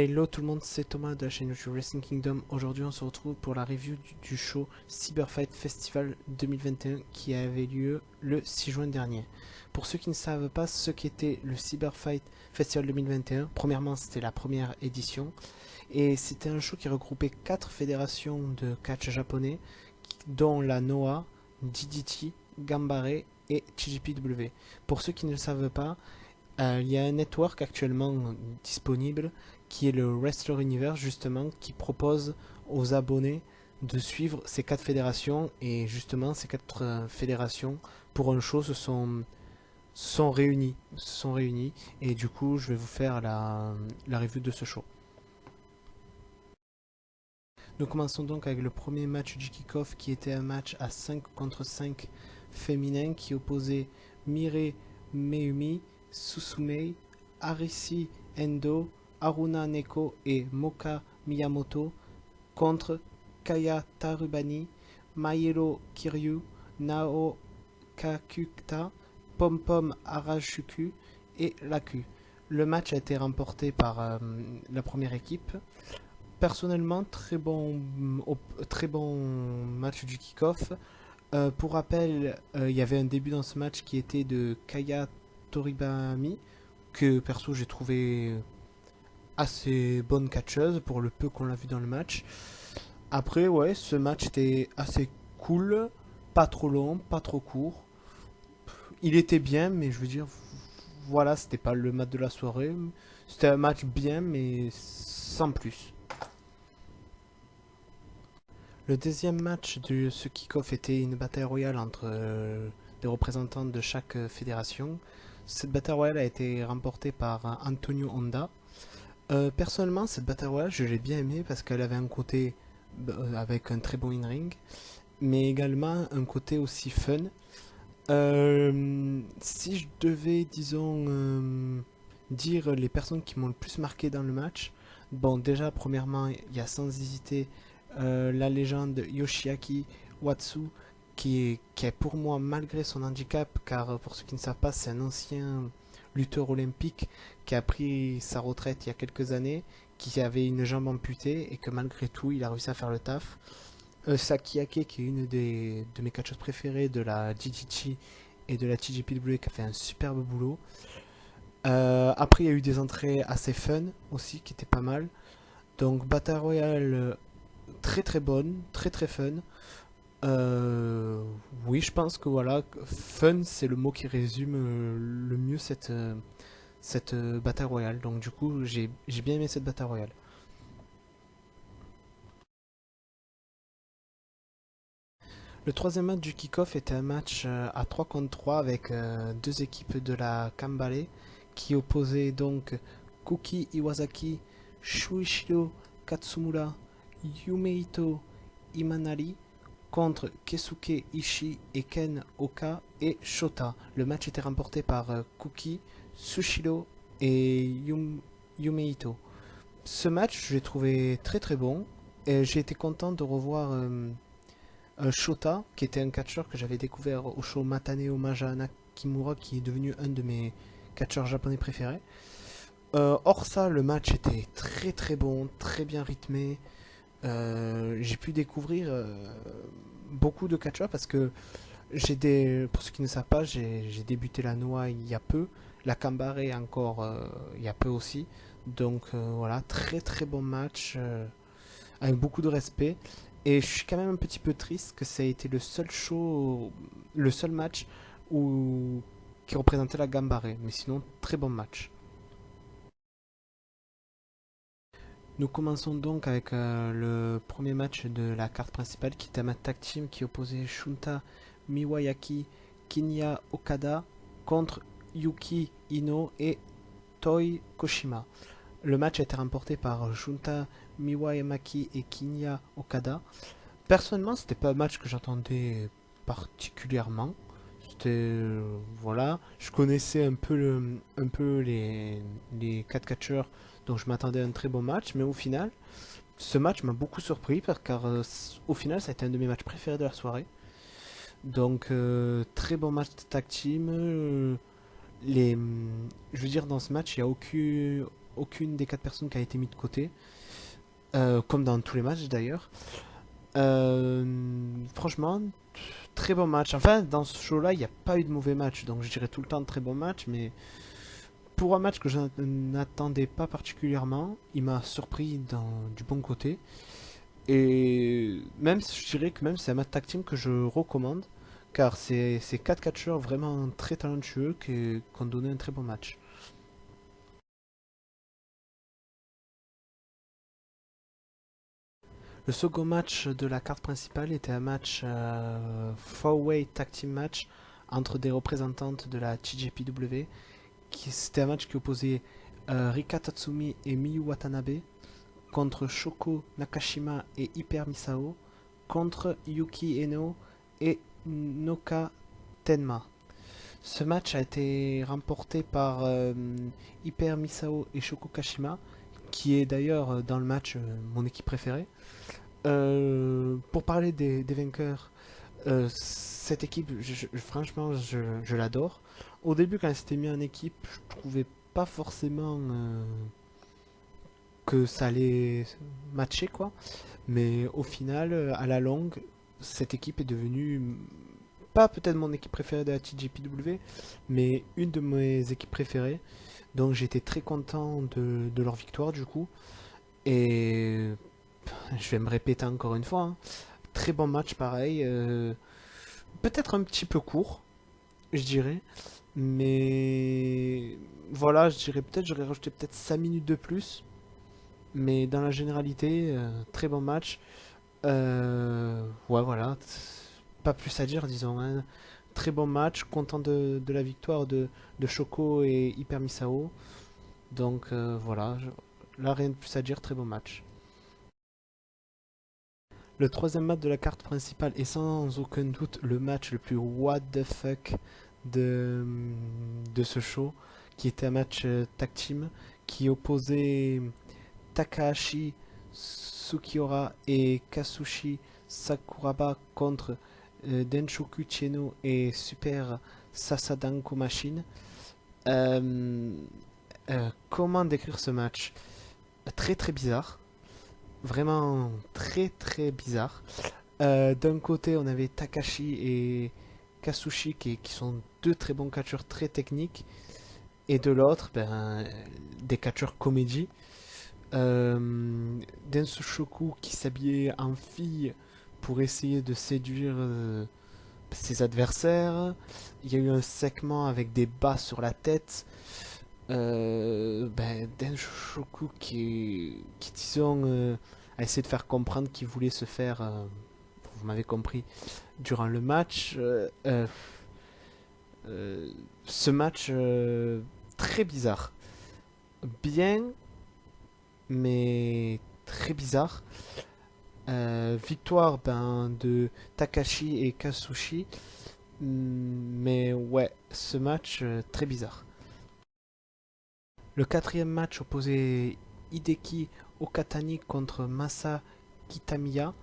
Hello tout le monde, c'est Thomas de la chaîne YouTube Wrestling Kingdom. Aujourd'hui on se retrouve pour la review du show Cyberfight Festival 2021 qui avait lieu le 6 juin dernier. Pour ceux qui ne savent pas ce qu'était le Cyberfight Festival 2021, premièrement c'était la première édition et c'était un show qui regroupait 4 fédérations de catch japonais dont la Noah, DDT, Gambare et TJPW. Pour ceux qui ne le savent pas, il y a un network actuellement disponible qui est le Wrestler Universe justement qui propose aux abonnés de suivre ces 4 fédérations et justement ces 4 fédérations pour un show se sont réunies et du coup je vais vous faire la review de ce show. Nous commençons donc avec le premier match du kick-off qui était un match à 5 contre 5 féminin qui opposait Mire Meumi, Susumei, Arisi Endo, Haruna Neko et Moka Miyamoto contre Kaya Tarubani, Mayero Kiryu, Nao Kakuta, Pom Pom Harajuku et Laku. Le match a été remporté par la première équipe. Personnellement, très bon match du kick-off. Pour rappel, il y avait un début dans ce match qui était de Kaya Toribami, que perso j'ai trouvé assez bonne catcheuse pour le peu qu'on l'a vu dans le match. Après, ouais, ce match était assez cool, pas trop long, pas trop court. Il était bien, mais je veux dire, voilà, c'était pas le match de la soirée. C'était un match bien, mais sans plus. Le deuxième match de ce kick-off était une bataille royale entre des représentants de chaque fédération. Cette bataille royale a été remportée par Antonio Honda. Personnellement, cette bataille royale, je l'ai bien aimée parce qu'elle avait un côté avec un très bon in-ring, mais également un côté aussi fun. Si je devais, disons, dire les personnes qui m'ont le plus marqué dans le match, bon, déjà, premièrement, il y a sans hésiter la légende Yoshiaki Watsu, qui est pour moi, malgré son handicap, car pour ceux qui ne savent pas, c'est un ancien lutteur olympique qui a pris sa retraite il y a quelques années, qui avait une jambe amputée et que malgré tout, il a réussi à faire le taf. Sakiake, qui est une de mes catcheuses préférées de la DDT et de la TJPW, qui a fait un superbe boulot. Après, il y a eu des entrées assez fun aussi, qui étaient pas mal. Donc, Battle Royale très très bonne, très très fun. Euh, oui, je pense que voilà, fun, c'est le mot qui résume le mieux cette Battle Royale. Donc, du coup, j'ai bien aimé cette Battle Royale. Le troisième match du kick-off était un match à 3 contre 3 avec deux équipes de la Kambale qui opposaient donc Kuki Iwasaki, Shuichiro Katsumura, Yumeito Imanari contre Keisuke Ishii et Ken Oka et Shota. Le match était remporté par Kuki, Sushiro et Yumeito. Ce match, je l'ai trouvé très très bon et j'ai été content de revoir Shota, qui était un catcheur que j'avais découvert au show Mataneo Maja Nakimura, qui est devenu un de mes catcheurs japonais préférés. Hors ça, le match était très très bon, très bien rythmé. J'ai pu découvrir beaucoup de catcheurs parce que pour ceux qui ne savent pas, j'ai débuté la Noah il y a peu, la Kambare encore il y a peu aussi. Donc voilà, très très bon match avec beaucoup de respect. Et je suis quand même un petit peu triste que ça ait été le seul show, le seul match qui représentait la Gambare. Mais sinon, très bon match. Nous commençons donc avec le premier match de la carte principale qui était un match tag team qui opposait Shunta Miwayaki, Kinya Okada contre Yuki Ino et Toi Koshima. Le match a été remporté par Shunta Miwayamaki et Kinya Okada. Personnellement, c'était pas un match que j'attendais particulièrement. C'était voilà, je connaissais un peu les 4 catcheurs, donc je m'attendais à un très bon match. Mais au final, ce match m'a beaucoup surpris car au final, ça a été un de mes matchs préférés de la soirée. Donc très bon match tag team. Je veux dire, dans ce match, il n'y a aucune des 4 personnes qui a été mise de côté, comme dans tous les matchs d'ailleurs. Franchement, très bon match. Enfin, dans ce show-là, il n'y a pas eu de mauvais match, donc je dirais tout le temps très bon match, mais pour un match que je n'attendais pas particulièrement, il m'a surpris du bon côté. Et même, je dirais que même c'est un match tag team que je recommande, car c'est 4 catcheurs vraiment très talentueux qui ont donné un très bon match. Le second match de la carte principale était un match four-way tag team match entre des représentantes de la TJPW. C'était un match qui opposait Rika Tatsumi et Miyu Watanabe contre Shoko Nakashima et Hyper Misao contre Yuki Eno et Noka Tenma. Ce match a été remporté par Hyper Misao et Shoko Kashima, qui est d'ailleurs dans le match mon équipe préférée. Pour parler des vainqueurs, cette équipe, franchement, je l'adore. Au début, quand elle s'était mise en équipe, je trouvais pas forcément que ça allait matcher, quoi. Mais au final, à la longue, cette équipe est devenue, pas peut-être mon équipe préférée de la TJPW, mais une de mes équipes préférées. Donc j'étais très content de leur victoire, du coup. Et je vais me répéter encore une fois, hein. Très bon match, pareil. Peut-être un petit peu court, je dirais. Mais voilà, je dirais peut-être, j'aurais rajouté peut-être 5 minutes de plus. Mais dans la généralité, très bon match. Ouais, voilà. Pas plus à dire, disons, hein. Très bon match. Content de la victoire de Choco et Hyper Misao. Donc voilà. Là, rien de plus à dire. Très bon match. Le troisième match de la carte principale est sans aucun doute le match le plus what the fuck de ce show, qui était un match tag team qui opposait Takahashi Sukiura et Kazushi Sakuraba contre Denshoku Cheno et Super Sasadanko Machine. Euh, comment décrire ce match? Très très bizarre. Vraiment très très bizarre. D'un côté, on avait Takashi et Kasushi qui sont deux très bons catcheurs très techniques. Et de l'autre, ben, des catcheurs comédie. Densu Shoku qui s'habillait en fille pour essayer de séduire ses adversaires. Il y a eu un segment avec des bas sur la tête. Ben, Densu Shoku qui disons, a essayé de faire comprendre qu'il voulait se faire, vous m'avez compris, durant le match. Ce match très bizarre. Bien, mais très bizarre. Victoire ben, de Takashi et Kasushi. Mais ouais, ce match très bizarre. Le quatrième match opposait Hideki Okatani contre Masa Kitamiya.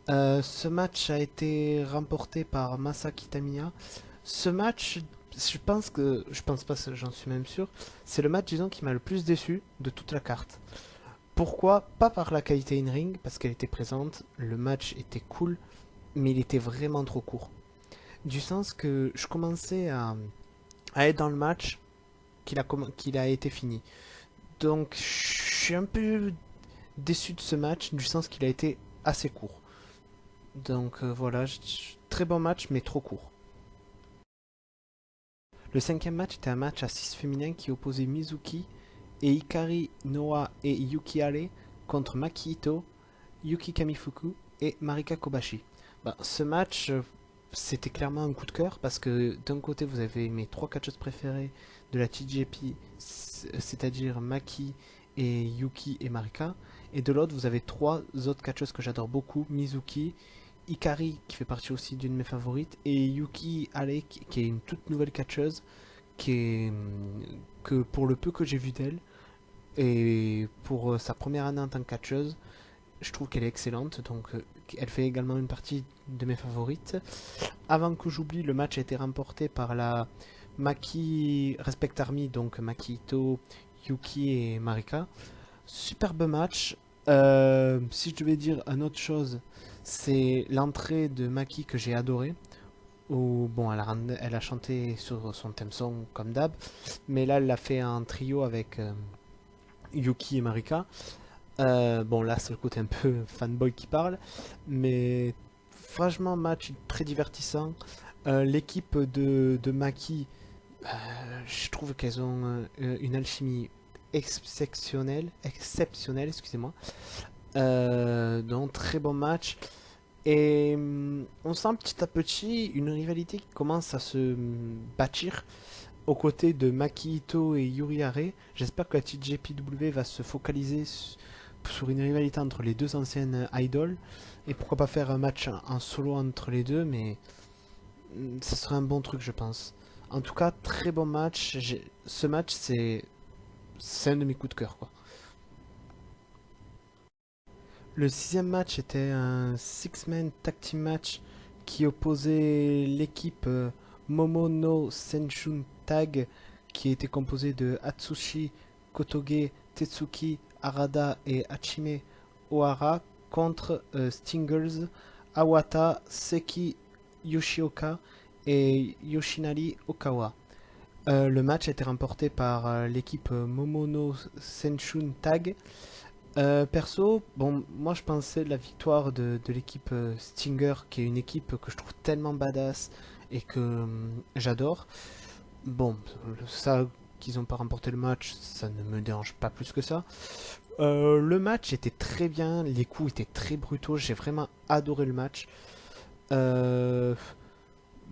Ce match a été remporté par Masa Kitamiya. Ce match, je pense pas, j'en suis même sûr, c'est le match, disons, qui m'a le plus déçu de toute la carte. Pourquoi? Pas par la qualité in-ring, parce qu'elle était présente, le match était cool, mais il était vraiment trop court. Du sens que je commençais à être dans le match qu'il a été fini. Donc je suis un peu déçu de ce match, du sens qu'il a été assez court. Donc voilà, très bon match, mais trop court. Le cinquième match était un match à 6 féminin qui opposait Mizuki et Hikari Noa et Yuki Ale contre Maki Ito, Yuki Kamifuku et Marika Kobashi. Ben, ce match, c'était clairement un coup de cœur parce que d'un côté vous avez mes trois catcheuses préférées de la TJP, c'est-à-dire Maki et Yuki et Marika, et de l'autre vous avez trois autres catcheuses que j'adore beaucoup, Mizuki, Hikari qui fait partie aussi d'une de mes favorites, et Yuki Ale qui est une toute nouvelle catcheuse que pour le peu que j'ai vu d'elle, et pour sa première année en tant que catcheuse, je trouve qu'elle est excellente, donc elle fait également une partie de mes favorites. Avant que j'oublie, le match a été remporté par la Maki Respect Army, donc Maki Ito, Yuki et Marika. Superbe match. Si je devais dire une autre chose, c'est l'entrée de Maki que j'ai adoré. Où, bon, elle a chanté sur son theme song comme d'hab, mais là elle l'a fait en trio avec Yuki et Marika. Bon, là c'est le côté un peu fanboy qui parle, mais franchement, match très divertissant. L'équipe de Maki, je trouve qu'elles ont une alchimie exceptionnelle, excusez-moi. Donc très bon match. Et on sent petit à petit une rivalité qui commence à se bâtir aux côtés de Maki Ito et Yuri Hare. J'espère que la TJPW va se focaliser sur une rivalité entre les deux anciennes idols. Et pourquoi pas faire un match en solo entre les deux, mais ce serait un bon truc, je pense. En tout cas, très bon match. Ce match, c'est un de mes coups de cœur, quoi. Le sixième match était un six-man tag team match qui opposait l'équipe Momo no Senshun Tag, qui était composée de Atsushi Kotoge, Tetsuki Harada et Hachime Ohara, contre Stingers, Awata, Seki Yoshioka et Yoshinari Okawa. Le match a été remporté par l'équipe Momono Senshun Tag. Perso, bon, moi je pensais la victoire de l'équipe Stinger, qui est une équipe que je trouve tellement badass et que j'adore. Bon, ça qu'ils n'ont pas remporté le match, ça ne me dérange pas plus que ça. Le match était très bien, les coups étaient très brutaux, j'ai vraiment adoré le match. Euh,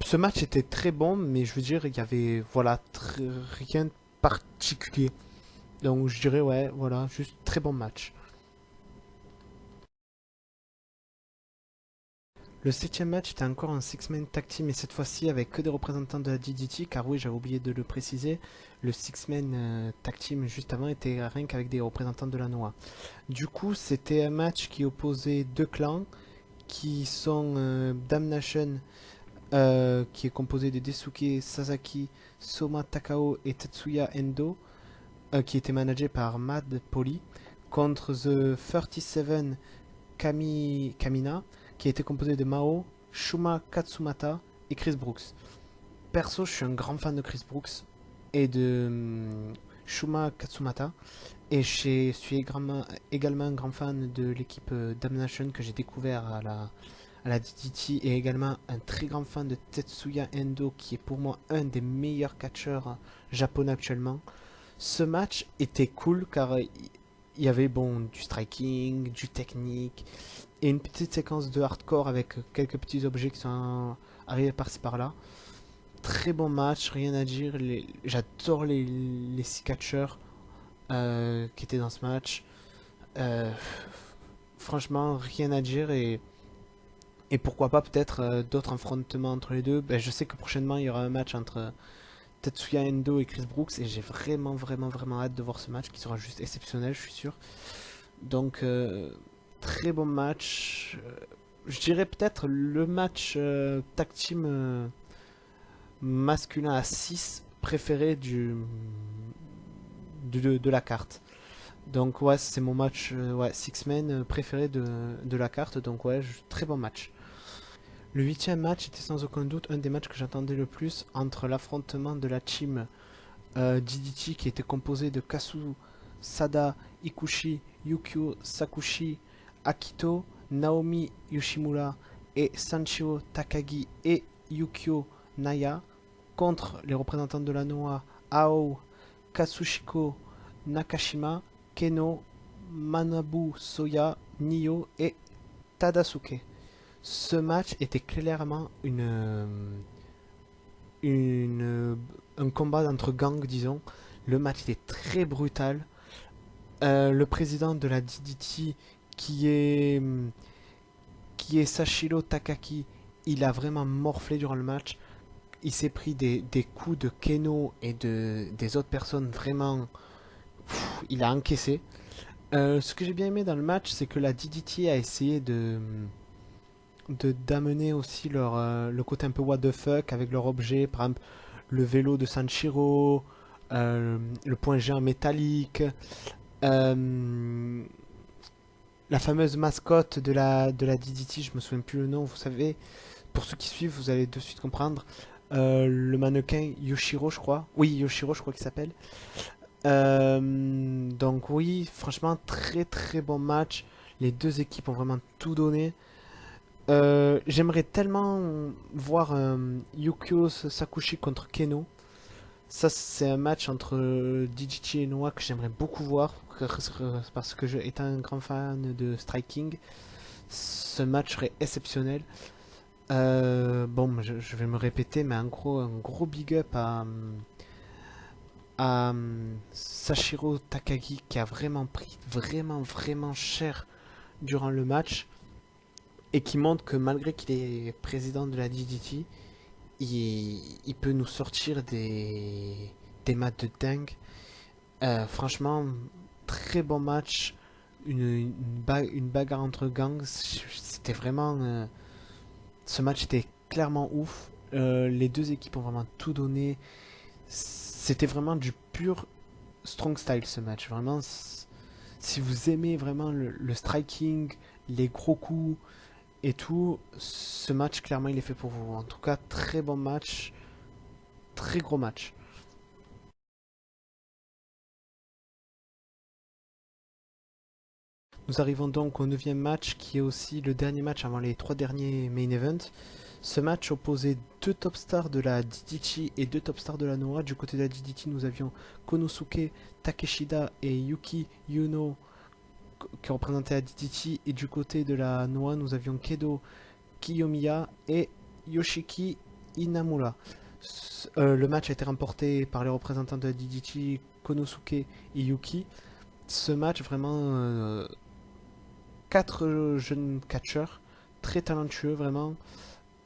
Ce match était très bon, mais je veux dire, il y avait voilà rien de particulier. Donc je dirais ouais, voilà, juste très bon match. Le septième match était encore un six-man tag team, et cette fois-ci avec que des représentants de la DDT, car oui, j'avais oublié de le préciser, le six-man tag team juste avant était rien qu'avec des représentants de la Noah. Du coup, c'était un match qui opposait deux clans, qui sont Damnation, qui est composé de Desuke Sasaki, Soma Takao et Tetsuya Endo, qui était managé par Mad Poli, contre The 37 Kamina, qui a été composé de Mao, Shuma Katsumata et Chris Brooks. Perso, je suis un grand fan de Chris Brooks et de Shuma Katsumata. Et je suis également un grand fan de l'équipe Damnation que j'ai découvert à la DDT, et également un très grand fan de Tetsuya Endo, qui est pour moi un des meilleurs catcheurs japonais actuellement. Ce match était cool car il y avait bon du striking, du technique et une petite séquence de hardcore avec quelques petits objets qui sont arrivés par-ci par-là. Très bon match, rien à dire. J'adore les six catcheurs qui étaient dans ce match. Euh, Franchement, rien à dire, et pourquoi pas peut-être d'autres affrontements entre les deux. Ben, je sais que prochainement il y aura un match entre Tetsuya Endo et Chris Brooks, et j'ai vraiment hâte de voir ce match qui sera juste exceptionnel, je suis sûr. Donc, très bon match. Je dirais peut-être le match tag team masculin à 6 préféré de la carte. Donc ouais, c'est mon match ouais, Six Men préféré de la carte. Donc ouais, très bon match. Le huitième match était sans aucun doute un des matchs que j'attendais le plus, entre l'affrontement de la team DDT, qui était composé de Kasu Sada Ikushi, Yukio Sakushi, Akito, Naomi Yoshimura et Sanshiro Takagi et Yukio Naya, contre les représentants de la Noah Ao, Katsushiko Nakashima, Keno, Manabu Soya, Nio et Tadasuke. Ce match était clairement un combat entre gangs, disons. Le match était très brutal. Le président de la DDT, qui est, qui est Sashiro Takaki, il a vraiment morflé durant le match. Il s'est pris des coups de Keno et des autres personnes, vraiment. Il a encaissé. Ce que j'ai bien aimé dans le match, c'est que la DDT a essayé d'amener aussi le côté un peu what the fuck avec leur objet, par exemple le vélo de Sanshiro, le point géant métallique, euh, la fameuse mascotte de la DDT, je me souviens plus le nom, vous savez, pour ceux qui suivent, vous allez de suite comprendre. Le mannequin Yoshiro, je crois. Oui, Yoshiro, je crois qu'il s'appelle. Donc oui, franchement, très très bon match. Les deux équipes ont vraiment tout donné. J'aimerais tellement voir Yukio Sakushi contre Keno. Ça, c'est un match entre DDT et Noah que j'aimerais beaucoup voir parce que étant un grand fan de striking, ce match serait exceptionnel. Bon, je vais me répéter, mais un gros big up à Sashiro Takagi qui a vraiment pris vraiment cher durant le match et qui montre que malgré qu'il est président de la DDT, il peut nous sortir des matchs de dingue. Franchement, très bon match. Une bagarre entre gangs. C'était vraiment. Ce match était clairement ouf. Les deux équipes ont vraiment tout donné. C'était vraiment du pur strong style ce match. Vraiment, si vous aimez vraiment le striking, les gros coups et tout, ce match clairement il est fait pour vous. En tout cas, très bon match, très gros match. Nous arrivons donc au neuvième match qui est aussi le dernier match avant les trois derniers main events. Ce match opposait deux top stars de la DDT et deux top stars de la Noah. Du côté de la DDT, nous avions Konosuke Takeshida et Yuki Yuno qui représentaient la DDT. Et du côté de la Noah, nous avions Kedo Kiyomiya et Yoshiki Inamura. Le match a été remporté par les représentants de la DDT, Konosuke et Yuki. Ce match, vraiment, quatre jeunes catcheurs, très talentueux, vraiment.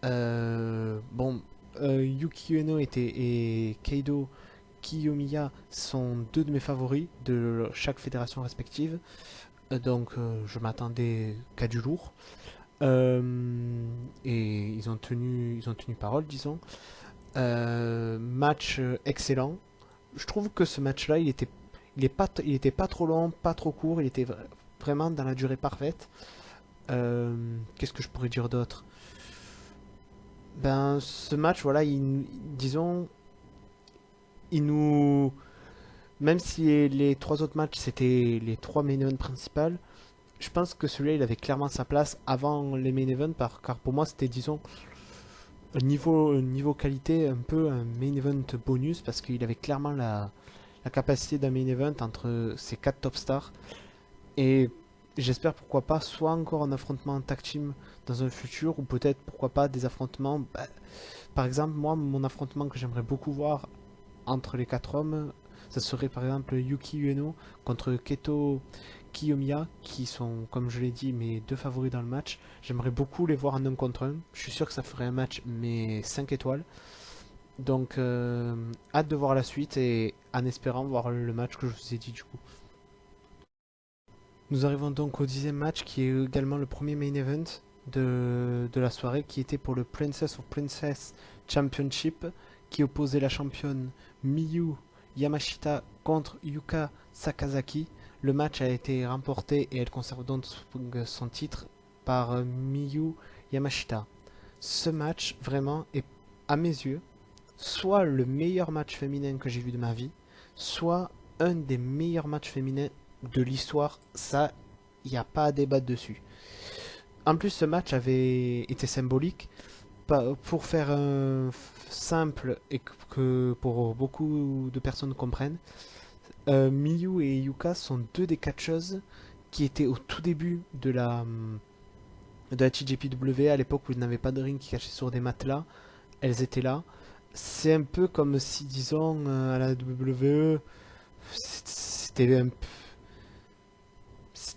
Bon, Yuki Ueno et Keido Kiyomiya sont deux de mes favoris de chaque fédération respective. Je m'attendais qu'à du lourd. Et ils ont tenu parole, disons. Match excellent. Je trouve que ce match-là, il était pas trop long, pas trop court. Il était vraiment dans la durée parfaite. Qu'est-ce que je pourrais dire d'autre? Ben, ce match, voilà, disons, il nous, même si les trois autres matchs c'était les trois main events principales, je pense que celui-là, il avait clairement sa place avant les main events, car pour moi, c'était, disons, niveau qualité, un peu un main event bonus, parce qu'il avait clairement la capacité d'un main event entre ces quatre top stars. Et j'espère pourquoi pas, soit encore un affrontement tag team dans un futur, ou peut-être pourquoi pas des affrontements. Par exemple, moi, mon affrontement que j'aimerais beaucoup voir entre les quatre hommes, ça serait par exemple Yuki Ueno contre Keto Kiyomiya, qui sont, comme je l'ai dit, mes deux favoris dans le match. J'aimerais beaucoup les voir en un contre un. Je suis sûr que ça ferait un match, mais 5 étoiles. Donc, hâte de voir la suite et en espérant voir le match que je vous ai dit du coup. Nous arrivons donc au dixième match qui est également le premier main event de la soirée qui était pour le Princess of Princess Championship qui opposait la championne Miyu Yamashita contre Yuka Sakazaki. Le match a été remporté et elle conserve donc son titre par Miyu Yamashita. Ce match vraiment est à mes yeux soit le meilleur match féminin que j'ai vu de ma vie, soit un des meilleurs matchs féminins de l'histoire. Ça, il n'y a pas à débattre dessus. En plus, ce match avait été symbolique. Pour faire un simple et que pour beaucoup de personnes comprennent, Miyu et Yuka sont deux des catcheuses qui étaient au tout début de la TJPW à l'époque où ils n'avaient pas de ring qui cachait sur des matelas. Elles étaient là. C'est un peu comme si, disons, à la WWE, c'était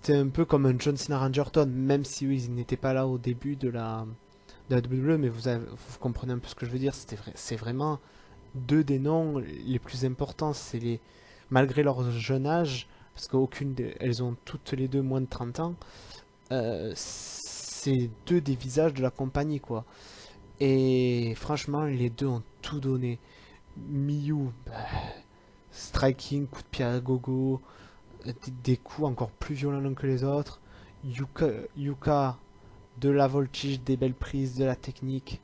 un peu comme un John Cena Randy Orton, même si oui, ils n'étaient pas là au début de la WWE, mais vous comprenez un peu ce que je veux dire. C'est vraiment deux des noms les plus importants. Malgré leur jeune âge, parce elles ont toutes les deux moins de 30 ans, c'est deux des visages de la compagnie, quoi. Et franchement, les deux ont tout donné. Miyu, bah, striking, coup de pied à gogo, des coups encore plus violents l'un que les autres. Yuka, de la voltige, des belles prises, de la technique.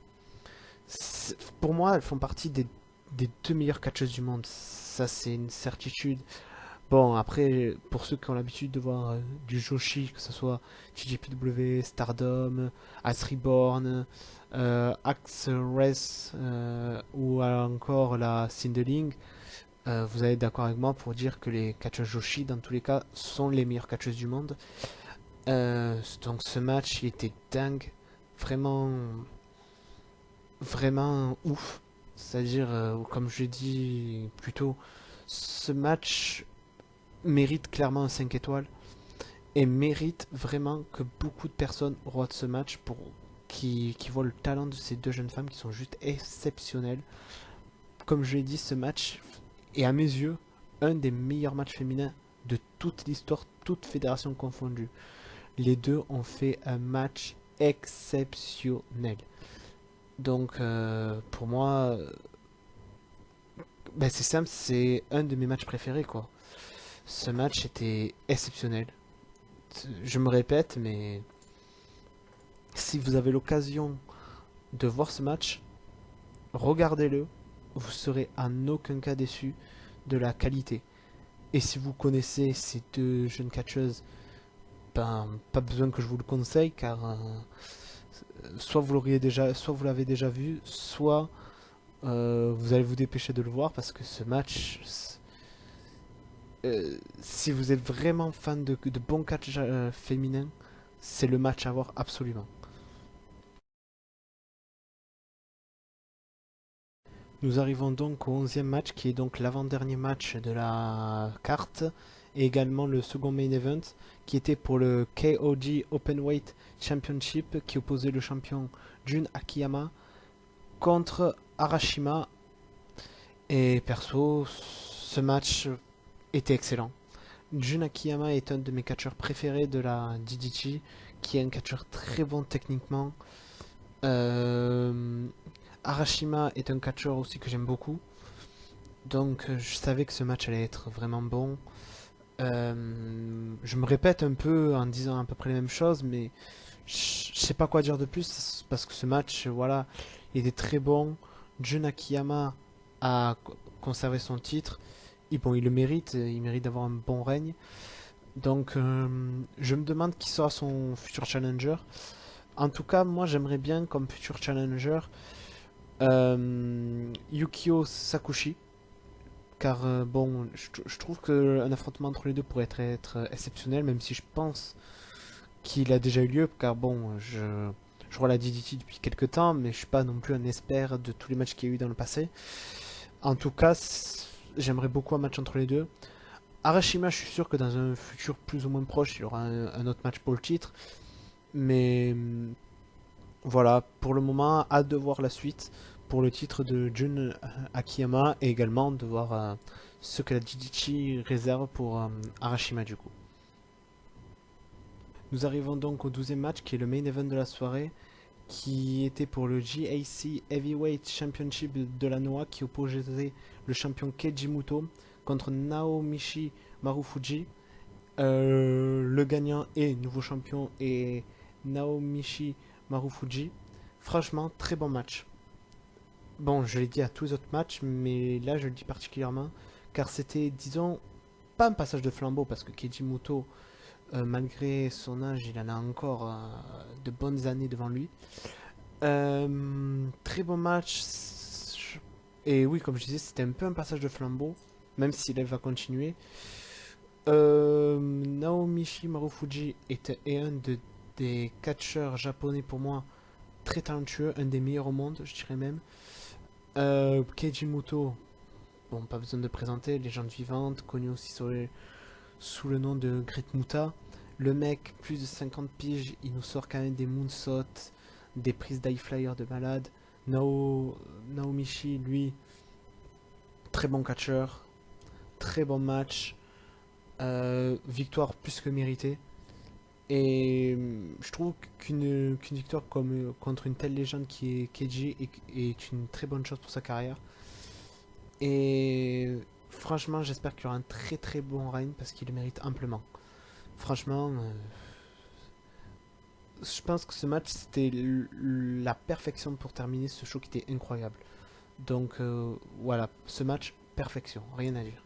Pour moi, elles font partie des deux meilleures catcheuses du monde. Ça, c'est une certitude. Bon, après, pour ceux qui ont l'habitude de voir du Joshi, que ce soit TJPW, Stardom, Ice Reborn, Axe Race ou encore la Cinderling, vous allez être d'accord avec moi pour dire que les catcheuses Joshi, dans tous les cas, sont les meilleures catcheuses du monde. Donc ce match, il était dingue, vraiment, vraiment ouf. C'est-à-dire, comme je l'ai dit plus tôt, ce match mérite clairement un 5 étoiles et mérite vraiment que beaucoup de personnes regardent ce match qui voient le talent de ces deux jeunes femmes qui sont juste exceptionnelles. Comme je l'ai dit, ce match est à mes yeux un des meilleurs matchs féminins de toute l'histoire, toute fédération confondue. Les deux ont fait un match exceptionnel. Donc pour moi, ben c'est simple, c'est un de mes matchs préférés quoi. Ce match était exceptionnel. Je me répète, mais si vous avez l'occasion de voir ce match, regardez-le. Vous serez en aucun cas déçu de la qualité. Et si vous connaissez ces deux jeunes catcheuses, ben pas besoin que je vous le conseille, car soit vous l'auriez déjà, soit vous l'avez déjà vu, soit vous allez vous dépêcher de le voir parce que ce match, si vous êtes vraiment fan de bons catch féminins, c'est le match à voir absolument. Nous arrivons donc au 11e match qui est donc l'avant-dernier match de la carte et également le second main event qui était pour le KOG Openweight Championship qui opposait le champion Jun Akiyama contre Arashima. Et perso, ce match était excellent. Jun Akiyama est un de mes catcheurs préférés de la DDT, qui est un catcheur très bon techniquement. Euh, Arashima est un catcheur aussi que j'aime beaucoup. Donc je savais que ce match allait être vraiment bon. Je me répète un peu en disant à peu près les mêmes choses, mais je sais pas quoi dire de plus parce que ce match, voilà, il était très bon. Jun Akiyama a conservé son titre. Et bon, il mérite d'avoir un bon règne. Donc je me demande qui sera son futur challenger. En tout cas, moi j'aimerais bien comme futur challenger Yukio Sakushi. Car bon, je trouve qu'un affrontement entre les deux pourrait être exceptionnel, même si je pense qu'il a déjà eu lieu, car bon, je vois la DDT depuis quelques temps, mais je suis pas non plus un expert de tous les matchs qu'il y a eu dans le passé. En tout cas, j'aimerais beaucoup un match entre les deux. Arashima, je suis sûr que dans un futur plus ou moins proche, il y aura un autre match pour le titre. Mais voilà, pour le moment, hâte de voir la suite pour le titre de Jun Akiyama et également de voir ce que la DDT réserve pour Arashima du coup. Nous arrivons donc au 12e match qui est le main event de la soirée qui était pour le GAC Heavyweight Championship de la Noah qui opposait le champion Keiji Muto contre Naomichi Marufuji. Le gagnant et nouveau champion est Naomichi Marufuji. Franchement, très bon match. Bon, je l'ai dit à tous les autres matchs, mais là je le dis particulièrement car c'était, disons, pas un passage de flambeau parce que Keiji Muto, malgré son âge, il en a encore de bonnes années devant lui. Très bon match. Et oui, comme je disais, c'était un peu un passage de flambeau, même si elle va continuer. Naomichi Marufuji est un des catcheurs japonais pour moi très talentueux, un des meilleurs au monde, je dirais même. Keiji Muto, bon, pas besoin de présenter, légende vivante, connu aussi sous le nom de Great Muta. Le mec, plus de 50 piges, il nous sort quand même des moonsaults, des prises d'high flyer de malade. Naomichi, lui, très bon catcheur, très bon match, victoire plus que méritée. Et je trouve qu'une victoire contre une telle légende qui est Keiji est une très bonne chose pour sa carrière. Et franchement, j'espère qu'il y aura un très très bon règne parce qu'il le mérite amplement. Franchement, je pense que ce match c'était la perfection pour terminer ce show qui était incroyable. Donc voilà, ce match, perfection, rien à dire.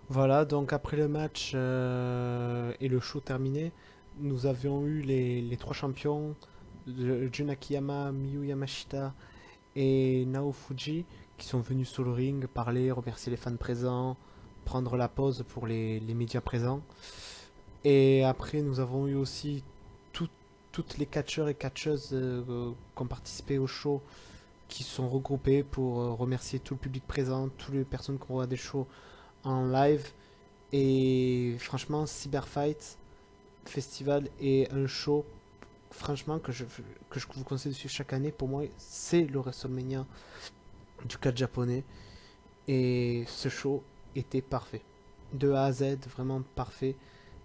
Voilà, donc après le match et le show terminé, nous avions eu les trois champions, Jun Akiyama, Miyu Yamashita et Nao Fuji, qui sont venus sur le ring parler, remercier les fans présents, prendre la pause pour les médias présents. Et après, nous avons eu aussi tout- toutes les catcheurs et catcheuses qui ont participé au show, qui se sont regroupés pour remercier tout le public présent, toutes les personnes qui ont regardé le show en live. Et franchement, Cyberfight Festival est un show, franchement, que je vous conseille de suivre chaque année. Pour moi, c'est le WrestleMania du catch japonais. Et ce show était parfait. De A à Z, vraiment parfait.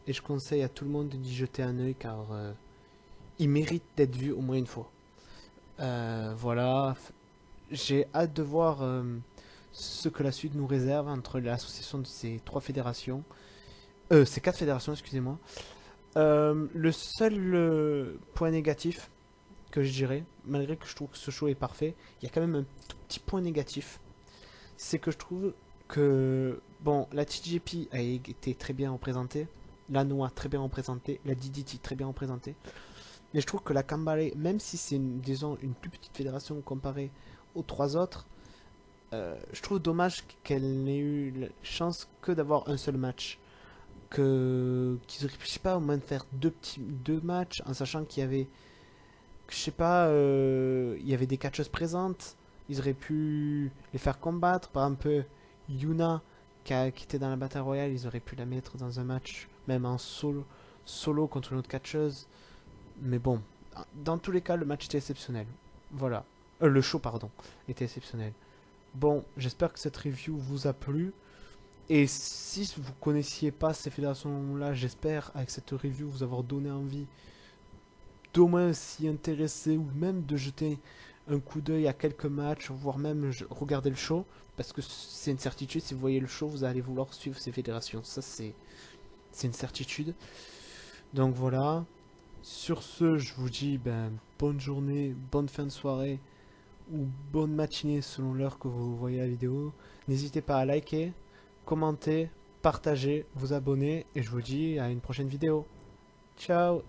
Et je conseille à tout le monde d'y jeter un œil car il mérite d'être vu au moins une fois. Voilà, j'ai hâte de voir ce que la suite nous réserve entre l'association de ces trois fédérations. Ces quatre fédérations, excusez-moi. Le seul point négatif que je dirais, malgré que je trouve que ce show est parfait, il y a quand même un tout petit point négatif. C'est que je trouve que, bon, la TJP a été très bien représentée, la Noah très bien représentée, la DDT très bien représentée. Mais je trouve que la Kambale, même si c'est disons, une plus petite fédération comparée aux trois autres, je trouve dommage qu'elle n'ait eu la chance que d'avoir un seul match. Qu'ils auraient pu, je sais pas, au moins faire deux matchs, en sachant qu'il y avait, je sais pas, il y avait des catcheuses présentes. Ils auraient pu les faire combattre. Par exemple, Yuna, qui était dans la bataille royale, ils auraient pu la mettre dans un match, même en solo contre une autre catcheuse. Mais bon, dans tous les cas, le match était exceptionnel. Voilà. Le show, pardon, était exceptionnel. Bon, j'espère que cette review vous a plu. Et si vous connaissiez pas ces fédérations-là, j'espère avec cette review vous avoir donné envie d'au moins s'y intéresser ou même de jeter un coup d'œil à quelques matchs, voire même regarder le show. Parce que c'est une certitude, si vous voyez le show, vous allez vouloir suivre ces fédérations. Ça, c'est une certitude. Donc voilà. Sur ce, je vous dis ben, bonne journée, bonne fin de soirée ou bonne matinée selon l'heure que vous voyez la vidéo. N'hésitez pas à liker, commenter, partager, vous abonner et je vous dis à une prochaine vidéo. Ciao!